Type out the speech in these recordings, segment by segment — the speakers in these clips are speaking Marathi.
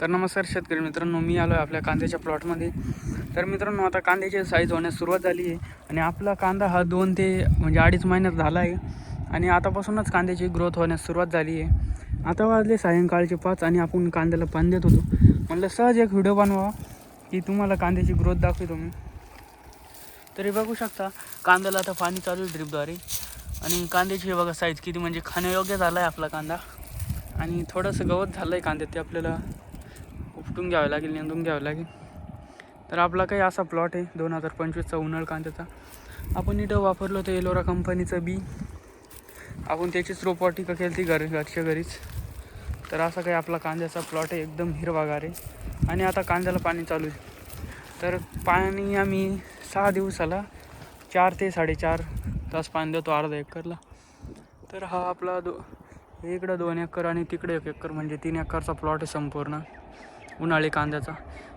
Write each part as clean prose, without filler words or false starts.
तर नमस्कार शेतकरी मित्रांनो, मी आलो आहे आपल्या कांद्याच्या प्लॉटमध्ये. तर मित्रांनो, आता कांद्याची साईज होण्यास सुरुवात झाली आहे आणि आपला कांदा हा 2 ते 2.5 महिन्यात झाला आहे आणि आतापासूनच कांद्याची ग्रोथ होण्यास सुरुवात झाली आहे. आता वाजले सायंकाळचे 5 आणि आपण कांद्याला पाणी देत होतो. म्हणलं सहज एक व्हिडिओ बनवा की तुम्हाला कांद्याची ग्रोथ दाखवतो मी. तरी बघू शकता कांद्याला आता पाणी चालू आहे ड्रिपद्वारे आणि कांद्याची हे बघा साईज किती, म्हणजे खाण्यायोग्य झाला आहे आपला कांदा. आणि थोडंसं गवत झालं आहे कांद्यात, ते आपल्याला उपटून घ्यावं लागेल, निंदून घ्यावं लागेल. तर आपला काही असा प्लॉट आहे 2025चा उन्हाळ कांद्याचा. आपण इथं वापरलं होतं एलोरा कंपनीचं बी. आपण त्याचीच रोपवाटिका केली ती घरच्या घरीच. तर असा काही आपला कांद्याचा प्लॉट आहे, एकदम हिरवागार आहे. आणि आता कांद्याला पाणी चालू आहे. तर पाणी आम्ही 6 दिवसाला 4 ते 4.5 तास पाणी देतो अर्धा एकरला. तर हा आपला इकडं 2 एकर आणि तिकडे 1 एकर, म्हणजे 3 एकरचा प्लॉट आहे संपूर्ण उन्हाळी कांद्याचा.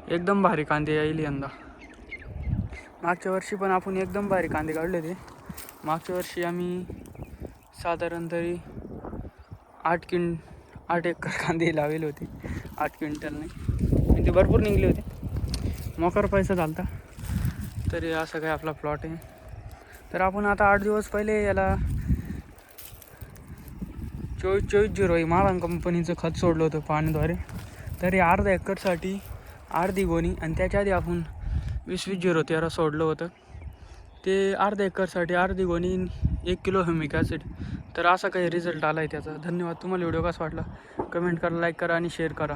एकदम भारी कांदे येईल यंदा. मागच्या वर्षी पण आपण एकदम भारी कांदे काढले होते. मागच्या वर्षी आम्ही साधारण तरी 8 एकर कांदे लावले होते. 8 क्विंटल नाही, ते भरपूर निघले होते, मोकार पैसा झाला होता. तरी असं काय आपला प्लॉट आहे. तर आपण आता 8 दिवस पहिले याला 24-24 माळांग कंपनीचं खत सोडलं होतं पाण्याद्वारे. तरी अर्धा एकरसाठी अर्धी गोणी, आणि त्याच्या आधी आपण 20-20-0-13 सोडलं होतं. ते अर्धा एकरसाठी अर्धी गोणी 1 किलो ह्युमिक ॲसिड. तर असा काही रिझल्ट आला आहे त्याचा. धन्यवाद. तुम्हाला व्हिडिओ कसा वाटला कमेंट करा, लाईक करा आणि शेअर करा.